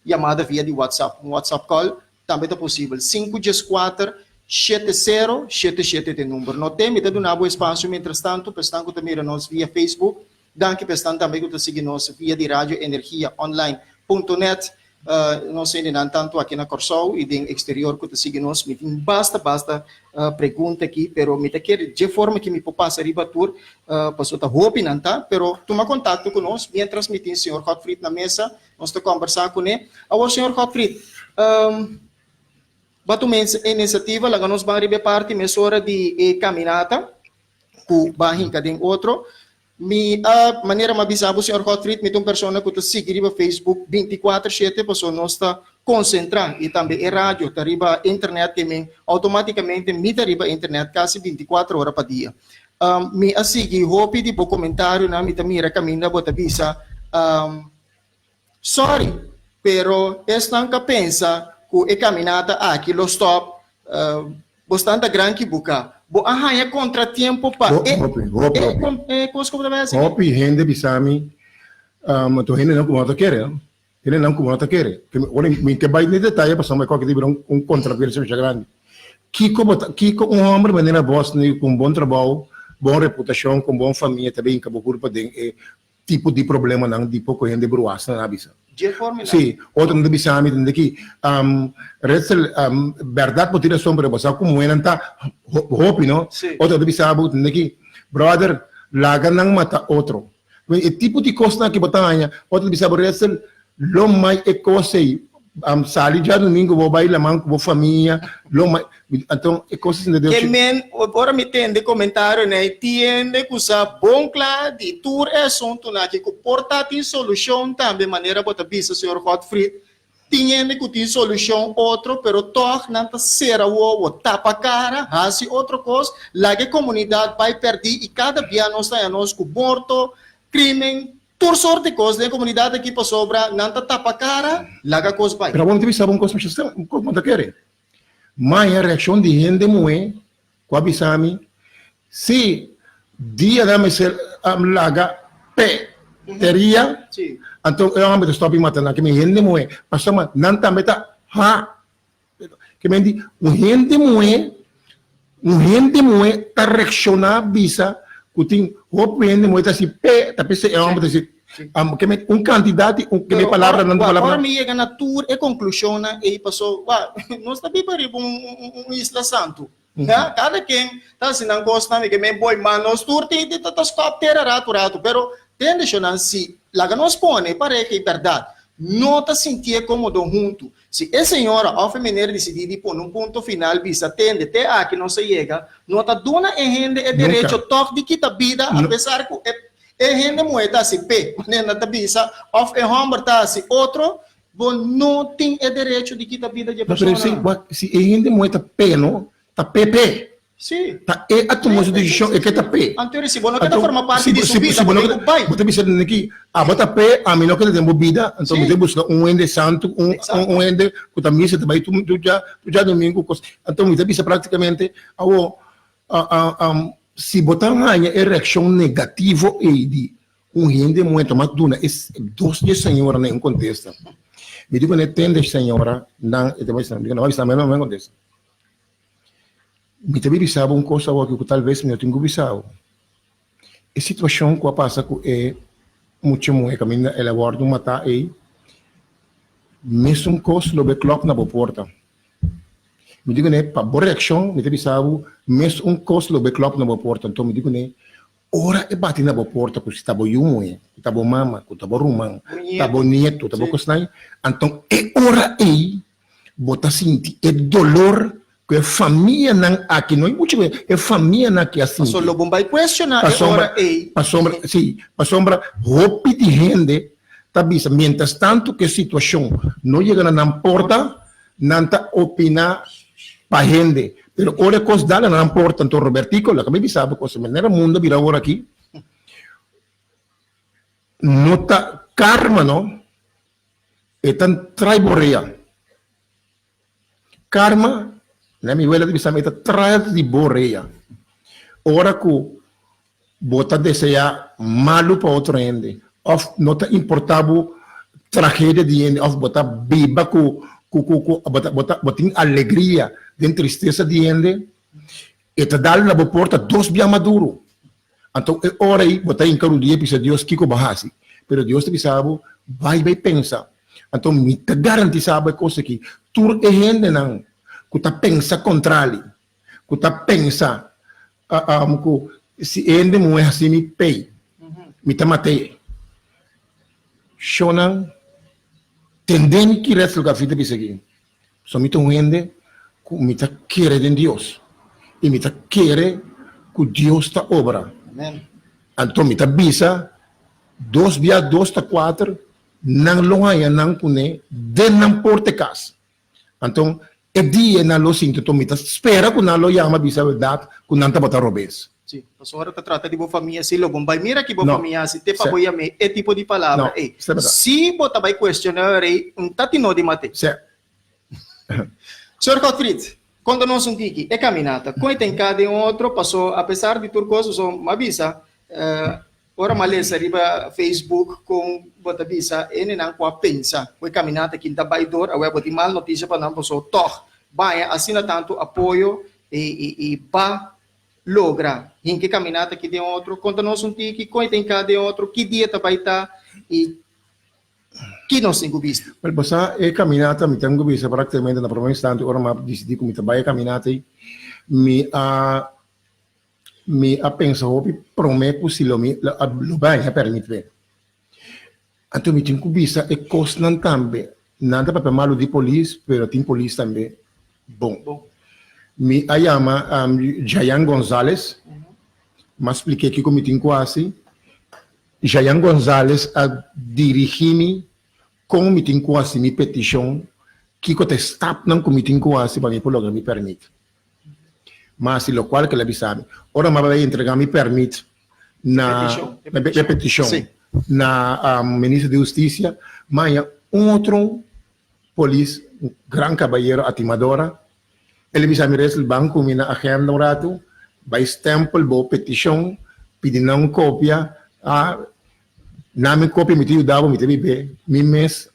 chamada via de WhatsApp, um WhatsApp call, também é possível. 514-7077 é o número. Não tem, me dá um espaço, mientras tanto, pessoal que também nós via Facebook, danke pessoal também que seguir nós via de rádio energia online.net. Nós ainda tanto aqui na Corsol e no exterior que seguir nós, me tem basta pergunta aqui, pero me quer de forma que me passa riba tour, passou tá roupa não tá, pero toma contato conosco, mientras me tem o senhor Gottfried na mesa, nós tá conversar com ele. Agora senhor Gottfried, batu iniciativa, lá nós vamos riba parte, mesura de caminata, com bahin cadem outro. A maneira mais bizarra, o senhor Gottfried, me tem uma pessoa que segue riba Facebook 24/7, pessoa nós está concentrando e também é rádio, tá riba internet também, automaticamente me tá riba internet quase 24 horas por dia. Me a seguir, hope de comentário na me também recomenda bota bisa. Sorry, pero estão que pensa que a caminhada aqui lo stop bastante grande que buca. Bo é contratempo pa. Hopi gente bisami, tu gente não como quer, ele não como quer. Olha, me que vai nem detalhe para saber qual que tiver contratempo grande. Kiko homem maneira boss com bom trabalho, boa reputação, com boa família também que culpa de tipo de problema não de pouco gente bruaça na bisa. De forma sim, outro não bisami tem aqui resel verdade por tirar sombra você como é não tá hope não outro bisami tem aqui brother laga não mata outro e tipo de coisa que botanya outro bisami resel lo mai é coisa sali já domingo vou bailar manco vou família lo mai então é coisa assim de que men agora me tem de comentário né tiende que usa bom claro de tour é assunto na que portátil solução também maneira bota bisa senhor Gottfried tiende que tem solução outro pero toch não tá será o tapa cara assim outra coisa lá que comunidade vai perder e cada dia nós está nós com morto crime por sorte coisa da comunidade aqui para sobra não tá tapa cara lá que coisa vai pero vamos ter saber coisa como tá querer mas a reação de gente moe com a bisami se dia da me ser laga pe teria então eu amo de stop matando que me gente moe passama não tá meta ha que me di gente moe tá reaccionar bisa kuting hope gente moe tá se pe tá pense eu amo de que me candidato que me palavra não palavra agora me chega na tour e conclusão e passou nós está bem para Isla Santo cada quem tá se não gosta que me boy manos tour tem de stop ter rato pero tende chonan si lá que nós põe, parece que é verdade. Não está sentindo cómodo junto. Se a senhora, ao feminino, decidir pôr num ponto final, visa atende até aqui não se chega, não está dando a gente o direito a toque de que a vida, apesar que a gente moeda se pé, mas não está visa, ou a homem está se outro, bom, não tem o direito de que a vida de pessoa. Se a gente moeda pé, não, está pé. Sim. É a tomar de decisão é que está pé. Anterior, se você não forma parte de sua vida, você vai. Você bisa aqui, bota pé, a melhor que tem vida, então você busca ende santo, ende que também você vai tu já domingo, então você bisa praticamente se botar uma reação negativa e de ende muito mais duna, dois de senhora nem contesta. Me digo não tem de senhora, não, e também não vai estar mesmo contesta. Me também bisava coisa que talvez me tenho bisava. A situação que passa é muito é caminho ela guarda matar aí mesmo coisa lobe clock na porta. Me digo né para boa reação me bisava mesmo coisa lobe clock na porta então me digo né ora é bater na porta porque está bom yumo está bom mama está bom rumão está bom nieto está bom coisa então é hora aí bota sentir é dolor que a família não aqui não é muito bem é família não que assim só lobo vai questionar agora para sombra roupa de gente tá bisa mientras tanto que a situação não chega na porta não tá opinar para gente pero ora coisa dela na porta então Robertico lá que me sabe coisa maneira mundo vira agora aqui não tá karma não é tan traiboreia karma na minha abuela disse que traz de boreia. Ora que bota desejar malo para outro ende, ou não está importava tragédia de ende, ou bota biba bota alegria, de tristeza de ende, e te dá na porta dois bem maduro. Então, ora aí, bota em cada dia, precisa Deus que bahasi, pero Deus te sabe, vai pensar. Então, me te garantizava coisa que tu é gente não. Que tá pensa contrário, que tá pensa se ende não é assim me pei, me tá matei. Shonan tendem que resta lugar vida bisa aqui. Só me tão ende que me tá querer em Deus e me tá querer que Deus tá obra. Então me tá bisa 2 dia 2 tá 4 não longa não pune de não porte casa. Então é dia na lo sinto tomita espera que na lo chama bisa verdade que não tá botar robes. Sim, a senhora tá trata de boa família se lo vai mira que boa família se te pa boia me é tipo de palavra se bota vai questionar tatino de mate. Certo. Senhor Gottfried, quando nós tiki é caminhada, quando tem cada outro passou apesar de tudo coisas são avisa ora malesa riba Facebook com bota visa ele não pode pensar foi caminhada que da baidor a web de mal notícia para não passou toh vai assina tanto apoio e ba logra em que caminhada que tem outro quando nós tiki quando tem cada outro que dia tá vai estar e que nós temos visto. Mas você é caminhada me tenho visto praticamente na primeira instante ora mas decidi que me trabalha caminhada me a pensar hopi prometo se lo vai permite ver. Então me tenho vista e costa também nada para malo de polícia, pero tem polícia também bom. Me a chama Jayan Gonzalez, mas expliquei que como tenho quase Jayan Gonzalez a dirigir-me como me tenho quase minha petição que contestar não como tenho quase para me pelo me permite. Mas lo qual que le avisame. Ora me vai entregar mi permit na petição na ministra de Justiça, mas outro polícia, gran caballero atimadora, ele avisame res banco mina agenda um rato, vai stempel bo petição, pedindo uma cópia, na minha cópia me tive dava me teve be, mi mês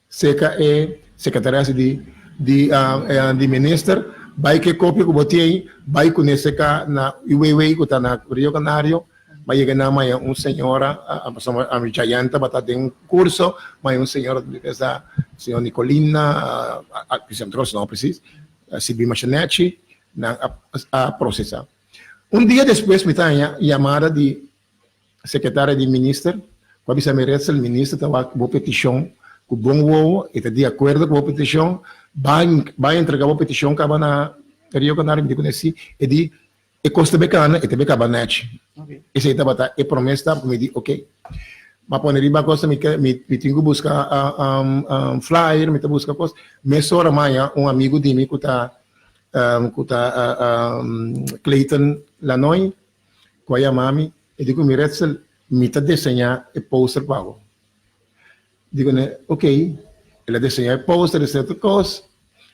seca é secretaria de minister vai que copia que botei vai conhecer cá na Iwewei que está na Rio Canário vai chegar na manhã senhora a Jayanta vai ter curso mas senhora essa senhora Nicolina que se entrou não precisa Silvia Machanetti a processar dia depois me tem a chamada de secretária de ministro quando você merece o ministro estava com a petição, com bom ovo, está de acordo com a petição, vai entregar a petição que na Rio Canário, me conheci, e de e custa becana, e também acaba net. Esse aí estava e promessa, me diz, ok. Mas quando ele vai costa, me tenho que buscar flyer, me buscar coisa. Me sora amanhã amigo de mim que está Clayton Lanoy, com a mami, e digo, me resta, me está desenhar e poster pago. Digo, ok, ele desenha e poster, etc. coisa,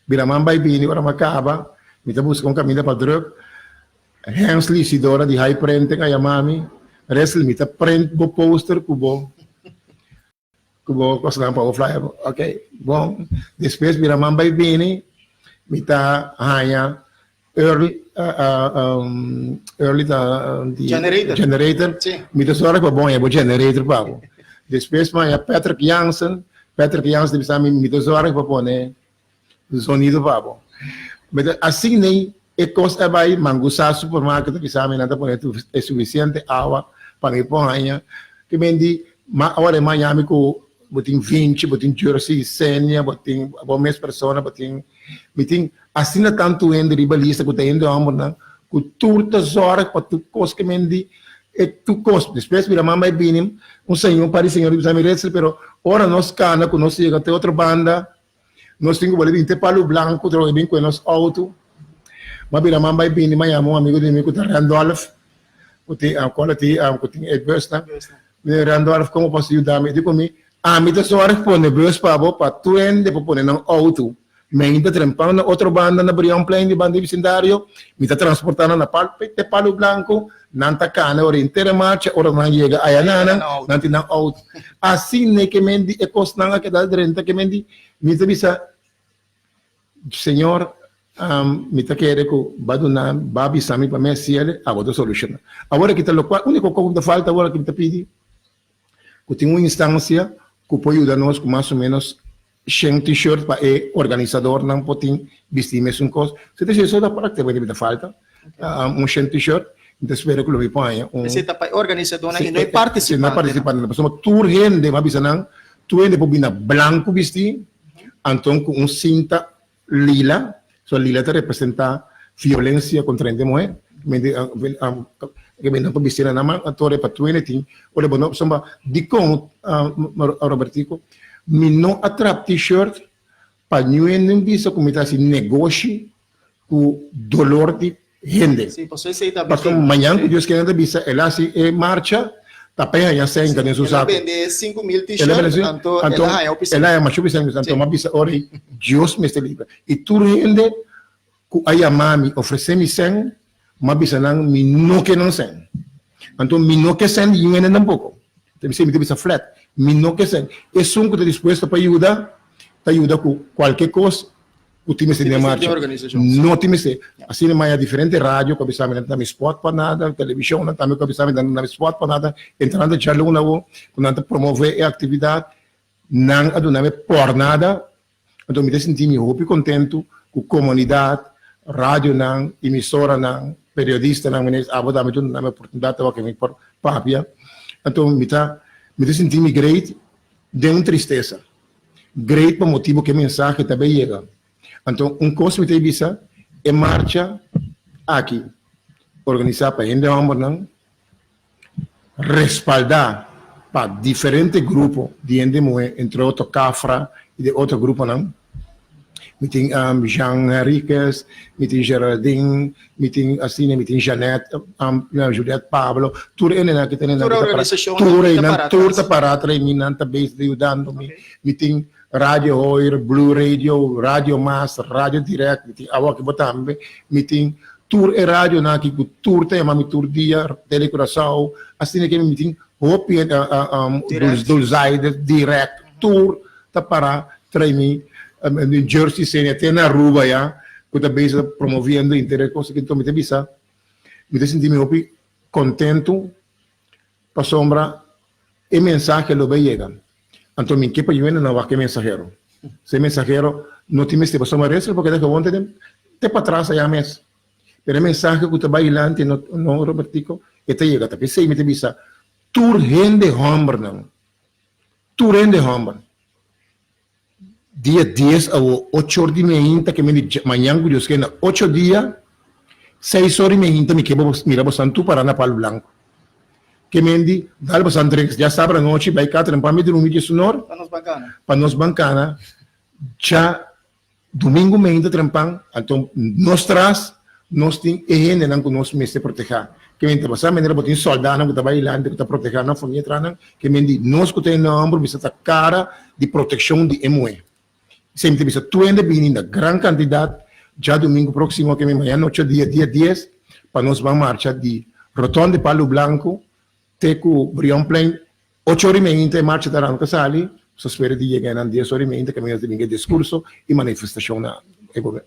vira man vai bem, agora me acaba, me está buscando caminho para drug, Hensley Sidora de high print com a mami, resta, me está print o poster, cubo, coisa para o flyer, ok, bom, depois vira man vai bem, me está early generator me está só para bom é o generator pago depois mas Patrick Jansen deve estar me está só para pôr o sonido pago mas assim nem é coisa vai mangusar supermercado que sabe nada por é suficiente água para ir pôr aí que vendi agora Miami com botin 20 botin Jersey Senia botin mais pessoas botin assim tanto em ribalista que tem indo a amor que turtas horas para tu cos que mendi e tu cos depois vira mamãe binim senhor para senhor bisa merece pero ora nós cana que nós chega até outra banda nós temos que ter palo branco troca bem com nosso auto mas vira mamãe binim mas amigo de mim que tá Randolph que tem a quality que tem adversa Randolph como posso ajudar me digo me me tá só hora para nebus para tu ende para pôr no auto me ainda trampando na outra banda na Brião Plain de banda vecindário, me está transportando na Palo Blanco, nanta cana, ora inteira marcha, ora não chega a Yanana, nanti na auto. Assim, né, que mendi, e costanga que dá renta, que mendi, me está bisa, senhor, me está querendo que baduna, babi sami para me siele, a outra solução. Agora que está local, a única coisa que falta agora que me está pedindo, que tem uma instância que pode ajudar-nos com mais ou menos sem t-shirt para o organizador não pode vestir mesmo coisa. Se tem isso da parte vai ter falta sem t-shirt, então espero que lo ponha. Você tá para organizador não é participante. Não participante, na pessoa tour gente, mas bisa não, tu gente pode vir branco vestir, então com cinta lila, so lila te representa violência contra a mulher, que me não pode vestir na mão, atore para tu gente, olha bom, samba dicon Robertico me não atrap t-shirt para não bisa como está assim negócio com dolor de gente. Sim, você sei da porque amanhã que Deus quer bisa ela se marcha tá bem já sem que nem se sabe. Ela vende 5.000 t-shirts, então ela é uma chuva sem então uma bisa ora Deus me está livre. E tu gente que a mami oferece-me sem uma bisa não me não que não sem. Então me não que sem e ainda não pouco. Tem que ser me bisa flat. Mino que sei, é um que está disposto para ajudar com qualquer coisa, o time se de marcha. Não time se, assim não é diferente rádio, que a não tem spot para nada, televisão não tem que a spot para nada, entrando já logo na quando promover a atividade, não aduname por nada, então me senti muito contente com a comunidade, rádio não, emissora não, periodista não, abordar me uma oportunidade que me por papia, então me senti great, de uma tristeza. Great por motivo que a mensagem também chega. Então, coisa me tem vista é marcha aqui, organizar para ainda não respaldar para diferentes grupos de gente entre outro Cafra e de outro grupo não. Me tem Jean Henriquez, me tem Geraldine, me tem assim, me tem Janete, Juliette Pablo, tudo é na que tem na organização, tudo para atrás, me não está bem ajudando-me, me tem Rádio Hoyer, Blue Radio, Rádio Mass, Rádio Direct, me tem Awa que botambe, me tem tour e rádio na que tour tem mas me tour dia, telecoração, assim que me tem Hope dos Zaides, Direct, tour, tá para trás-me New Jersey Senia tem na rua já que também está promovendo interesse coisa que então me bisa me senti me contento para sombra e mensagem lo vai chegar então me que para eu não vai que mensageiro se mensageiro não tem este para sombra resto porque deixa ontem te para trás já mês pero mensagem que tu vai ilante no Robertico e te chega tá pensei me bisa tur gente hombre não tu rende homem. Dia 10 a 8 horas de manhã, que me manhã, Deus que na 8 dias, 6 horas de manhã, me quebra, mira, você tu para na Palo Blanco. Que me di, dá você entrega, já sabe a noite, vai cá, trempar me dormir de sonor, para nós bancana, já domingo manhã, trempar, então, nós traz, nós tem higiene, não que nós me se proteger. Que me passa, me lembra botin soldado, que tá bailando, que tá protegendo a família, que me di, nós que tem número, me está cara de proteção de MOE. Sempre bisa tu ainda bem na grande quantidade, já domingo próximo que me manhã noite dia 10, para nós vamos marchar de Rotonda de Palo Blanco, teco Brion Plain, 8 horas e meia marcha da Ranca Sali, só espera de chegar a 10 horas e meia que me domingo discurso e manifestação na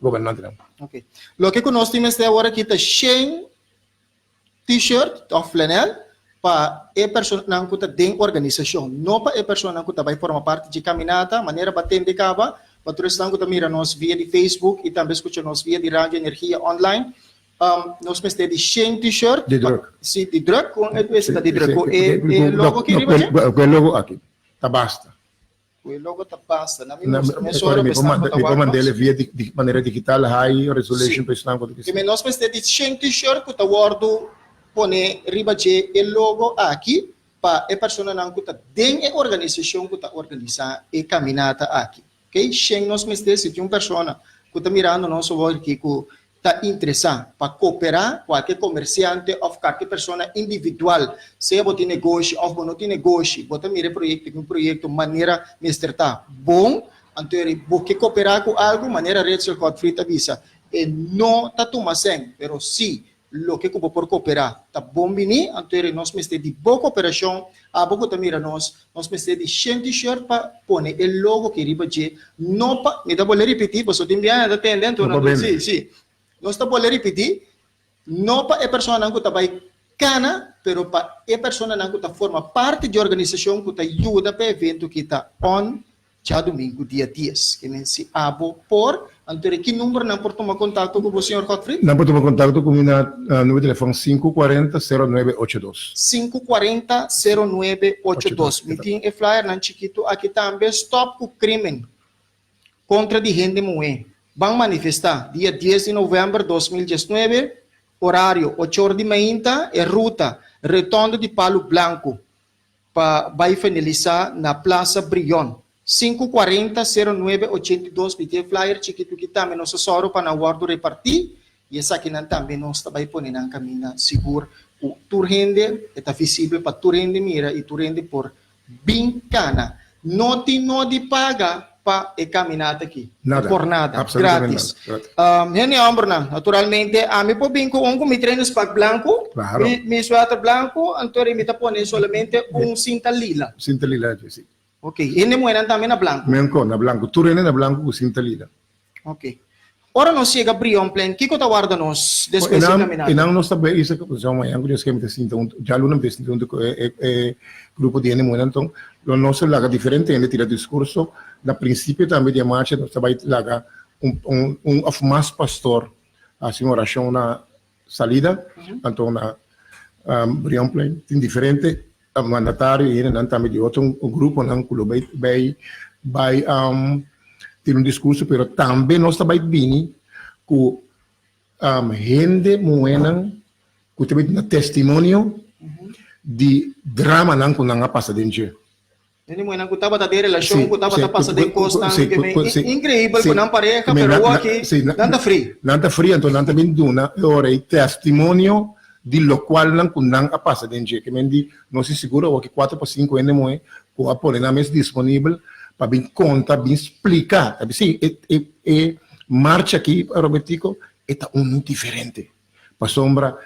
governante. Ok. Lo que nós temos agora aqui está cheio t-shirt ou flanel para a pessoa que está dentro da organização, não para a pessoa que vai formar parte de caminhada, maneira batendo de cava. Patrocinando que mira nós via de Facebook e também escuta nós via de rádio energia online. Nós temos de 100 t-shirt. De drug. Sim, de drug. Com esse de drug. E logo que riba? O logo aqui. Tá basta. O logo tá basta. Na minha sora me mandar ele via de maneira digital, high resolution para isso não que nós temos de 100 t-shirt que tá guardo pone riba de o logo aqui para a pessoa que está dentro da organização que está organizando e caminhada aqui. Ok? Sem nós mestres, se tem uma pessoa que está mirando nosso work que está interessada para cooperar, qualquer comerciante ou qualquer pessoa individual, seja você tem negócio ou não tem negócio, você mira um projeto maneira mestre tá bom, então você cooperar com algo, maneira rede social Godfrey avisa, e não está tomando sem, pero sim, lo que por cooperar tá bom bini, então nós mestre de boa cooperação, a boca também nós mestre de 100 t-shirt para pôr o logo que riba de não pa, me dá bola repetir, você tem bem atendendo, não sim, sim. Nós tá bola repetir, não para a pessoa que tá vai cana, pero para a pessoa que tá forma parte de organização que tá ajuda para evento que tá on já domingo dia 10, que nem se abo por então, que número não pode tomar contato com o senhor Godfrey? Não pode tomar contato com o número de telefone 540-0982. 540-0982. Me tem um flyer na chiquito aqui também, stop o crime contra de gente moe. Vão manifestar dia 10 de novembro de 2019, horário 8 horas de manhã, e ruta Redondo de Palo Blanco, vai finalizar na Plaza Brion. 540-0982, PT flyer, chiquito que também nós soro para guardo repartir, e essa aqui também nós vai pôr na caminho seguro. O turrende está visível para turrende mira e turrende por bincana. Não tem de paga para caminhar aqui. Nada. Por nada, grátis. Naturalmente, a mim por binco, me treino para branco, claro. Me suéter branco, então me está pondo solamente cinta lila. Cinta lila, sim. Ok, e nem moedan também na branco? Menco, na branco. Tu rende na branco com cinta lila. Ok. Ora nós chega Brion Plain, que está guarda nós depois de caminhar? E não nós também, isso que eu amanhã, eu esqueci de dizer, então, já aluno me disse, então, grupo de moeda, então, nós laga diferente, ele tira discurso, na princípio também de marcha, nós também laga mais pastor, assim, oração na salida, então, na Brion Plain, tem diferente, mandatário e também de outro grupo não que vai ter discurso, pero também nós também bem com gente moena que também tem testemunho de drama não que não passa dentro. Ele moena que estava da relação, que estava passa de constante, incrível que não pareja, pero aqui nada free. Nada free, então não também duna ora testemunho di lo qual não passa dentro, que mendi não se segura o que 4 para 5 anos moe com a polena mais disponível para bem conta, bem explicar, sabe? Sim, e marcha aqui, Robertico, está muito diferente. Para sombra,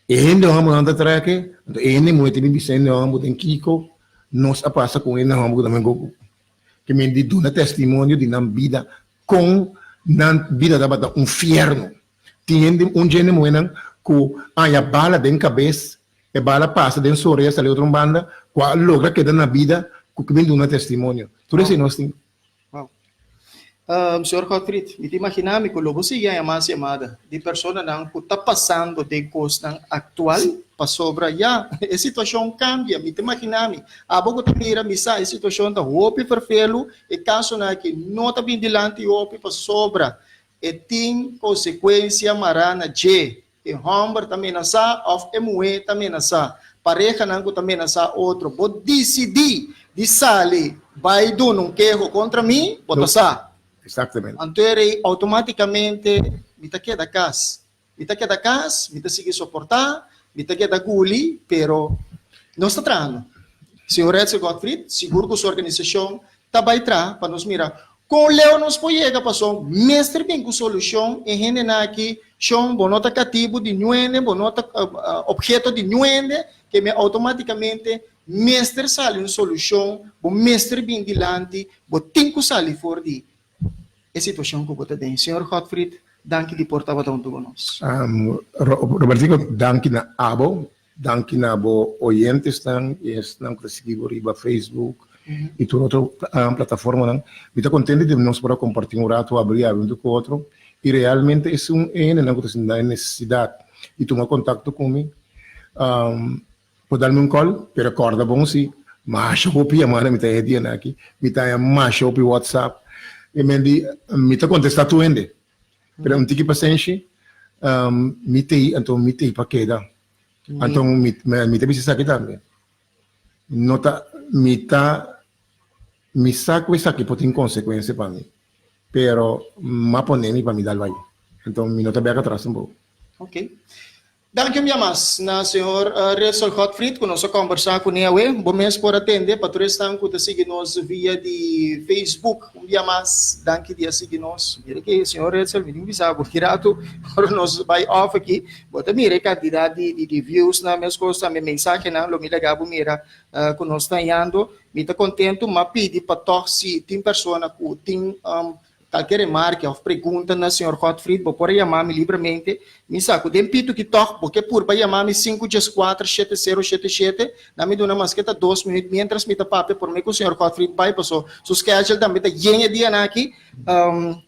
ainda vamos andar atrás que, ainda muito bem dizendo vamos em Kiko, nós passa com ainda vamos também go, que mendi dona testemunho de na vida com na vida da inferno. Tem gente moena que a bala dentro da cabeça, a bala passa dentro da orelha, sai outra banda, qual logra quedar na vida, que vem de um testemunho. Tudo isso nós temos. Senhor Gottfried, me imaginami ko lobo siya a mais chamada de persona não que está passando de coisa atual para sobra já a situação cambia me imaginami a pouco te mira misa a situação da hope perfeito e caso na que não está bem dilante hope para sobra e tem consequência marana de e homem também nasa of ME também nasa pareja não também nasa outro vou decidir de sali vai do não quero contra mim bota sa Exatamente. Antere automaticamente me queda casa. Me queda casa, me sigue suportar, me queda guli, pero não está trando. Senhor Edson Gottfried, seguro que sua organização está vai tra para nos mirar. Com o Leo nos pode passar mestre bem com solução e gente aqui são bonota cativo de nuende, bonota objeto de nuende que me automaticamente mestre sale uma solução, bom mestre bem dilante, bom tinco sale for di a situação que você tem. Senhor Gottfried, danke die portava da unto nós. Robertico, danke na abo, danke na bo oyentes tan, estão conseguindo riba Facebook e toda outra plataforma não. Me está contente de nós para compartilhar um rato, abrir abrindo com outro e realmente é não que você tem necessidade e tomar contato comigo. Pode dar-me call, pero acorda bom sim. Mas eu vou pedir a mana me está ediando aqui, me está mais eu WhatsApp. E me está contestando tu ende, pero um tiki paciente, me tem então me tem para queda, então me tem precisa aqui também. Nota me saco isso aqui pode ter consequência para mim, pero ma ponemi para me dar vai, então me nota bem atrás um pouco. Ok. Danke minha mas na senhor Redson Gottfried, que nós conversar com ele, bom mês por atender, para todos que te seguem nós via de Facebook, minha mas, danke de seguir nós, mira que senhor Redson me diz porque rato, para nós vai off aqui, bota mira quantidade de views na minhas coisas, minha mensagem na, lo me legabo mira, que nós está indo, me está contento, mas pedi para todos se tem pessoa que tem qualquer remarca ou pergunta na senhor Gottfried, vou pôr chamar-me livremente, me saco, dempito que toque, porque por para chamar-me 514-7077, na me dona masqueta 2 minutos, mientras me tapape, por mim que o senhor Gottfried vai, passou, su schedule também está ganha dia aqui,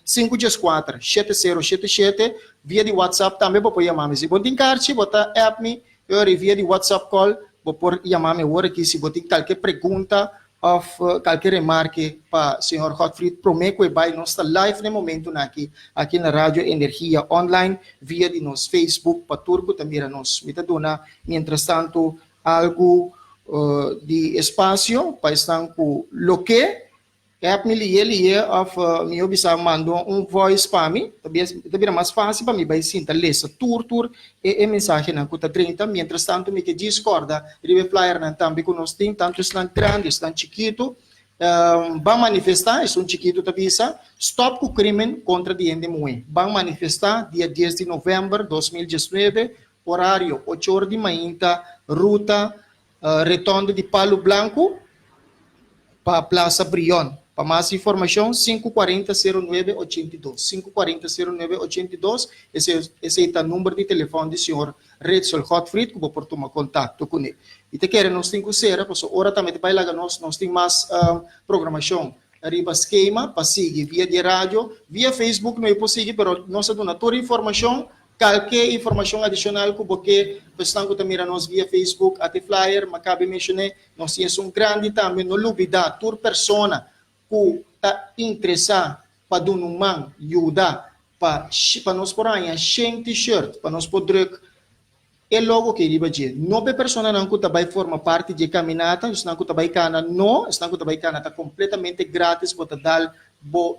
514-7077, via de WhatsApp também, vou pôr chamar-me, se botem carte, botar app-me, eu via de WhatsApp call, vou pôr chamar-me agora aqui, se botem qualquer pergunta, of qualquer remarca para o senhor Gottfried, prometo que vai nós está live no momento aqui na Rádio Energia Online, via de nos Facebook, para turco também nos mitadona, mientras tanto, algo de espaço para estar com o que ele of me observa mandou voice para mim, também mais fácil para mim, vai sentar lesa tur e mensagem na conta 30, mientras tanto me que discorda, ribe flyer na também com nós tem tanto estão grande, estão chiquito, vai manifestar, é chiquito tabisa, stop com crime contra diente moe, vai manifestar dia 10 de novembro 2019, horário 8 horas de manhã, ruta redondo de Palo Blanco para Plaza Brion. Para mais informação, 540-0982. 540-0982, esse é o número de telefone do senhor Redson Gottfried, que vou por tomar contato com ele. E te querem, nós temos que ser, porque hora também vai lá, nós temos mais programação. Arriba esquema, para seguir via de rádio, via Facebook, não é possível, mas nós temos toda a informação, qualquer informação adicional que você estão que também nós via Facebook, até flyer, mas cabe mencionar, nós temos grande também, não duvida, toda pessoa que está interessada para dar uma ajuda, para nós por aí, sem t-shirt, para nós poder, é logo que ele vai dizer, não é pessoa não que também forma parte de caminhada, não que também cana, não, não que também cana, está completamente grátis, para dar o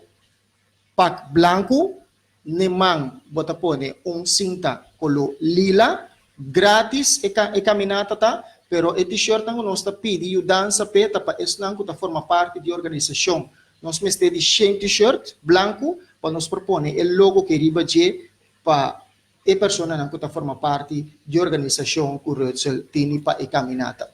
pack branco, nemang, bota pone, cinta color lila, grátis e caminhada, tá? Pero o t-shirt não nós está pedindo dança peta para isso não que forma parte de organização. Nós temos de t-shirt branco para nos propor o logo que riba de para a pessoa não que forma parte de organização que o tem para a caminhada.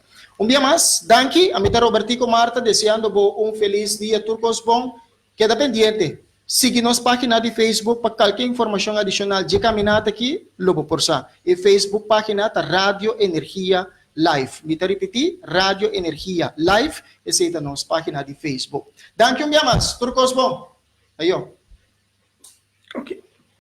Dia mais, danke, a mita Robertico Marta, desejando feliz dia, turcos bom, queda pendiente. Siga nossa página de Facebook para qualquer informação adicional de caminhada aqui, logo por sa. E Facebook página da Rádio Energia Live. Me repetir, Rádio Energia Live, essa é a nossa página de Facebook. Danke, dia mais, turcos bom. Ayo. Ok.